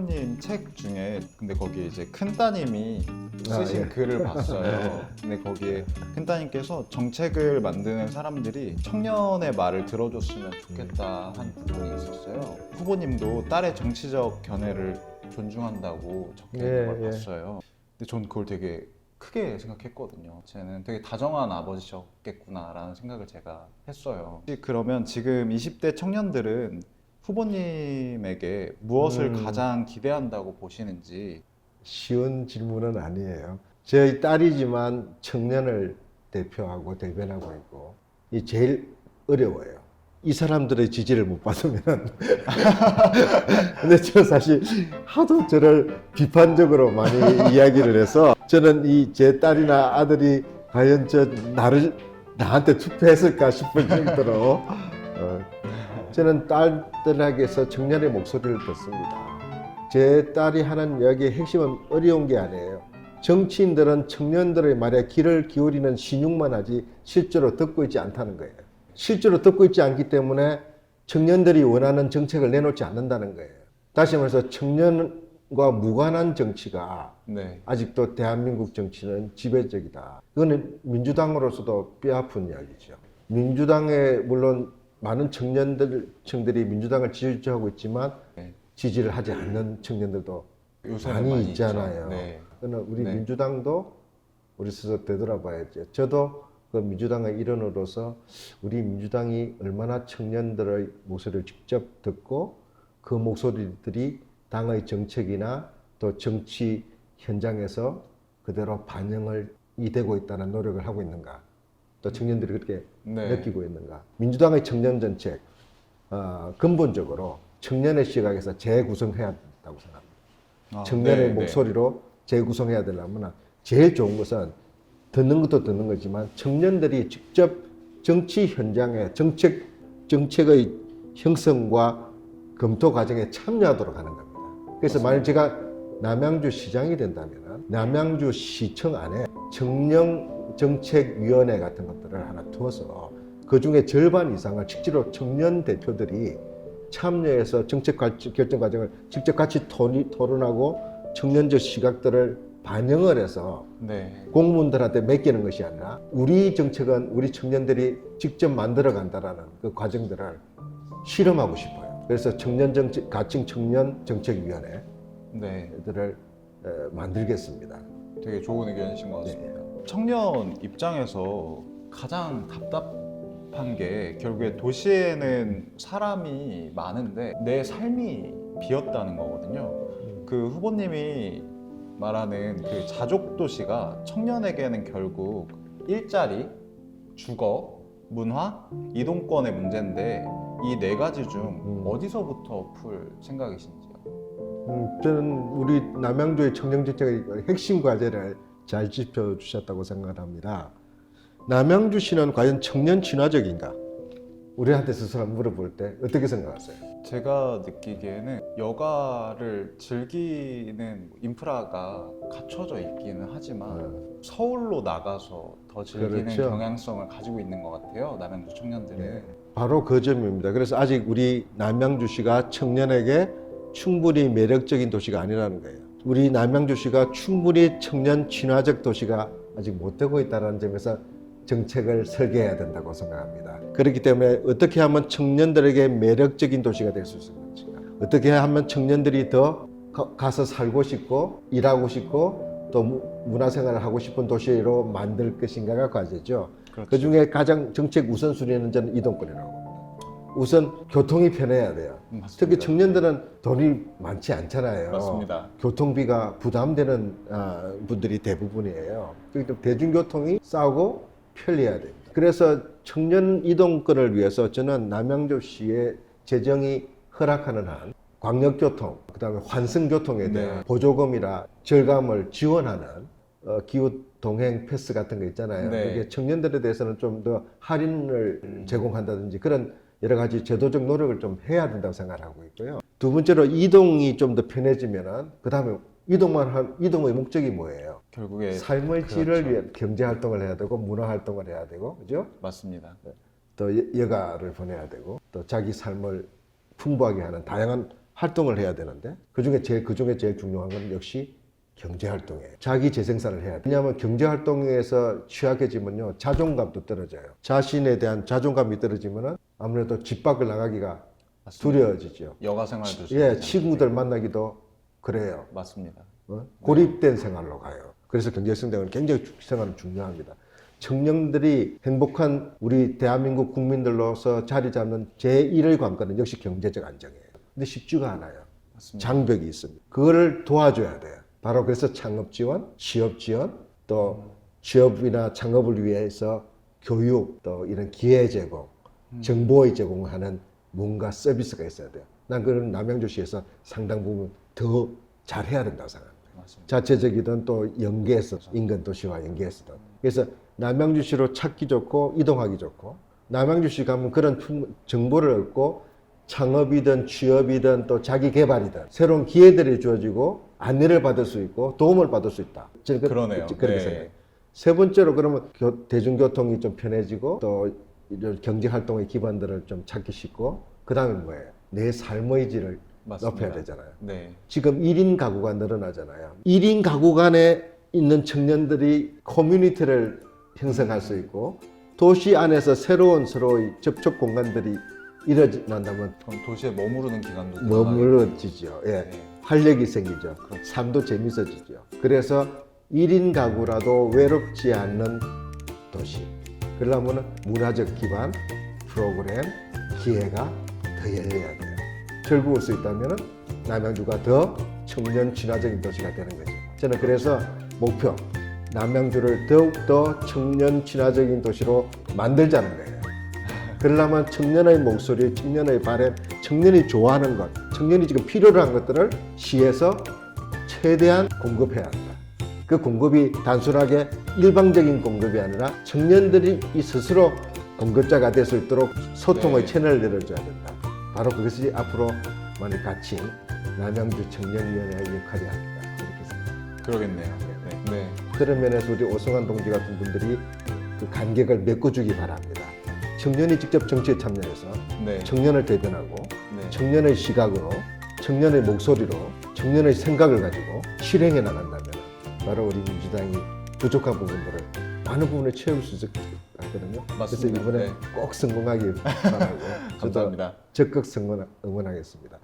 후보님 책 중에 근데 거기에 이제 큰 따님이 쓰신 예. 글을 봤어요. 근데 거기에 큰 따님께서 정책을 만드는 사람들이 청년의 말을 들어줬으면 좋겠다 한 부분이 있었어요. 후보님도 딸의 정치적 견해를 존중한다고 적혀 있는 걸 예. 봤어요. 근데 전 그걸 되게 크게 생각했거든요. 쟤는 되게 다정한 아버지셨겠구나라는 생각을 제가 했어요. 그러면 지금 20대 청년들은 후보님에게 무엇을 가장 기대한다고 보시는지. 쉬운 질문은 아니에요. 저희 딸이지만 청년을 대표하고 대변하고 있고 이 제일 어려워요. 이 사람들의 지지를 못 받으면 근데 저 사실 하도 저를 비판적으로 많이 이야기를 해서 저는 이 제 딸이나 아들이 과연 나한테 투표했을까 싶을 정도로 저는 딸들에게서 청년의 목소리를 듣습니다. 제 딸이 하는 이야기의 핵심은 어려운 게 아니에요. 정치인들은 청년들의 말에 귀를 기울이는 신용만 하지 실제로 듣고 있지 않다는 거예요. 실제로 듣고 있지 않기 때문에 청년들이 원하는 정책을 내놓지 않는다는 거예요. 다시 말해서 청년과 무관한 정치가 네. 아직도 대한민국 정치는 지배적이다. 이거는 민주당으로서도 뼈아픈 이야기죠. 민주당에 물론 많은 청년들이 민주당을 지지하고 있지만 네. 지지를 하지 않는 청년들도 요새는 많이 있잖아요. 있죠. 네. 그러나 우리 네. 민주당도 우리 스스로 되돌아봐야죠. 저도 그 민주당의 일원으로서 우리 민주당이 얼마나 청년들의 목소리를 직접 듣고 그 목소리들이 당의 정책이나 또 정치 현장에서 그대로 반영이 되고 있다는 노력을 하고 있는가, 또 청년들이 그렇게 네. 느끼고 있는가. 민주당의 청년 정책 근본적으로 청년의 시각에서 재구성해야 된다고 생각합니다. 청년의 네, 목소리로 재구성해야 되려면 제일 좋은 것은 듣는 것도 듣는 거지만 청년들이 직접 정치 현장에 정책의 형성과 검토 과정에 참여하도록 하는 겁니다. 그래서 만약 제가 남양주 시장이 된다면 남양주 시청 안에 청년 정책위원회 같은 것들을 하나 두어서 그 중에 절반 이상을 실제로 청년 대표들이 참여해서 정책 결정 과정을 직접 같이 토론하고 청년적 시각들을 반영을 해서 네. 공무원들한테 맡기는 것이 아니라 우리 정책은 우리 청년들이 직접 만들어 간다라는 그 과정들을 실험하고 싶어요. 그래서 가칭 청년 정책위원회들을 네. 만들겠습니다. 되게 좋은 의견이신 것 같습니다. 네. 청년 입장에서 가장 답답한 게 결국에 도시에는 사람이 많은데 내 삶이 비었다는 거거든요. 그 후보님이 말하는 그 자족 도시가 청년에게는 결국 일자리, 주거, 문화, 이동권의 문제인데 이 네 가지 중 어디서부터 풀 생각이신지요? 저는 우리 남양주의 청년정책의 핵심 과제를 잘 짚어주셨다고 생각합니다. 남양주시는 과연 청년 친화적인가? 우리한테 스스로 물어볼 때 어떻게 생각하세요? 제가 느끼기에는 여가를 즐기는 인프라가 갖춰져 있기는 하지만 서울로 나가서 더 즐기는 그렇죠. 경향성을 가지고 있는 것 같아요. 남양주 청년들은. 바로 그 점입니다. 그래서 아직 우리 남양주시가 청년에게 충분히 매력적인 도시가 아니라는 거예요. 우리 남양주시가 충분히 청년 친화적 도시가 아직 못 되고 있다는 점에서 정책을 설계해야 된다고 생각합니다. 그렇기 때문에 어떻게 하면 청년들에게 매력적인 도시가 될 수 있을지, 어떻게 하면 청년들이 더 가서 살고 싶고 일하고 싶고 또 문화생활을 하고 싶은 도시로 만들 것인가가 과제죠. 그렇죠. 그중에 가장 정책 우선순위는 저는 이동권이라고 봅니다. 우선 교통이 편해야 돼요. 맞습니다. 특히 청년들은 돈이 많지 않잖아요. 맞습니다. 교통비가 부담되는 분들이 대부분이에요. 그렇기 때문에 대중교통이 싸고 편리해야 됩니다. 그래서 청년 이동권을 위해서 저는 남양주시의 재정이 허락하는 한 광역교통, 그다음에 환승교통에 대한 네. 보조금이나 절감을 지원하는 기후 동행 패스 같은 거 있잖아요. 네. 그게 청년들에 대해서는 좀 더 할인을 제공한다든지 그런 여러 가지 제도적 노력을 좀 해야 된다고 생각하고 있고요. 두 번째로 이동이 좀 더 편해지면은 그다음에 이동의 목적이 뭐예요? 결국에 삶의 질을 그렇죠. 위해 경제 활동을 해야 되고 문화 활동을 해야 되고, 그죠? 맞습니다. 또 여가를 보내야 되고 또 자기 삶을 풍부하게 하는 다양한 활동을 해야 되는데 그중에 제일 중요한 건 역시 경제활동이에요. 자기 재생산을 해야 돼요. 왜냐하면 경제활동에서 취약해지면요, 자존감도 떨어져요. 자신에 대한 자존감이 떨어지면 아무래도 집 밖을 나가기가 맞습니다. 두려워지죠. 여가 생활도 예, 친구들 만나기도 그래요. 맞습니다. 고립된 생활로 가요. 그래서 경제성장은 굉장히 생활은 중요합니다. 청년들이 행복한 우리 대한민국 국민들로서 자리 잡는 제1의 관건은 역시 경제적 안정이에요. 근데 쉽지가 않아요. 맞습니다. 장벽이 있습니다. 그거를 도와줘야 돼요. 바로 그래서 창업 지원, 취업 지원, 또 취업이나 창업을 위해서 교육, 또 이런 기회 제공, 정보의 제공하는 뭔가 서비스가 있어야 돼요. 난 그런 남양주시에서 상당 부분 더 잘해야 된다고 생각합니다. 맞습니다. 자체적이든 또 연계해서 인근 도시와 연계해서든. 그래서 남양주시로 찾기 좋고 이동하기 좋고 남양주시 가면 그런 정보를 얻고 창업이든 취업이든 또 자기 개발이든 새로운 기회들이 주어지고 안내를 받을 수 있고 도움을 받을 수 있다. 저는 그러네요. 그렇게 네. 생각해요. 세 번째로 그러면 대중교통이 좀 편해지고 또 이런 경제 활동의 기반들을 좀 찾기 쉽고 그 다음에 뭐예요? 내 삶의 질을 맞습니다. 높여야 되잖아요. 네. 지금 1인 가구가 늘어나잖아요. 1인 가구 간에 있는 청년들이 커뮤니티를 형성할 수 있고 도시 안에서 새로운 서로의 접촉 공간들이 일어난다면 그럼 도시에 머무르는 기간도 머물러지죠. 예. 네. 활력이 생기죠. 그렇죠. 삶도 재밌어지죠. 그래서 1인 가구라도 외롭지 않는 도시. 그러려면 문화적 기반, 프로그램, 기회가 더 열려야 돼요. 결국을 수 있다면 남양주가 더 청년 친화적인 도시가 되는 거죠. 저는 그래서 목표, 남양주를 더욱더 청년 친화적인 도시로 만들자는 거예요. 그러려면 청년의 목소리, 청년의 바람, 청년이 좋아하는 것, 청년이 지금 필요로 한 것들을 시에서 최대한 공급해야 한다. 그 공급이 단순하게 일방적인 공급이 아니라 청년들이 스스로 공급자가 될 수 있도록 소통의 네. 채널을 열어줘야 된다. 바로 그것이 앞으로 많이 같이 남양주 청년위원회의 역할이 아닐까 이렇게 생각합니다. 그러겠네요. 네. 네. 그런 면에서 우리 오성환 동지 같은 분들이 그 간격을 메꿔주기 바랍니다. 청년이 직접 정치에 참여해서 네. 청년을 대변하고 네. 청년의 시각으로 청년의 목소리로 청년의 생각을 가지고 실행해 나간다면 바로 우리 민주당이 부족한 부분들을 많은 부분을 채울 수 있을 것 같거든요. 맞습니다. 그래서 이번에 네. 꼭 성공하길 바라고 저도 감사합니다. 적극 응원하겠습니다.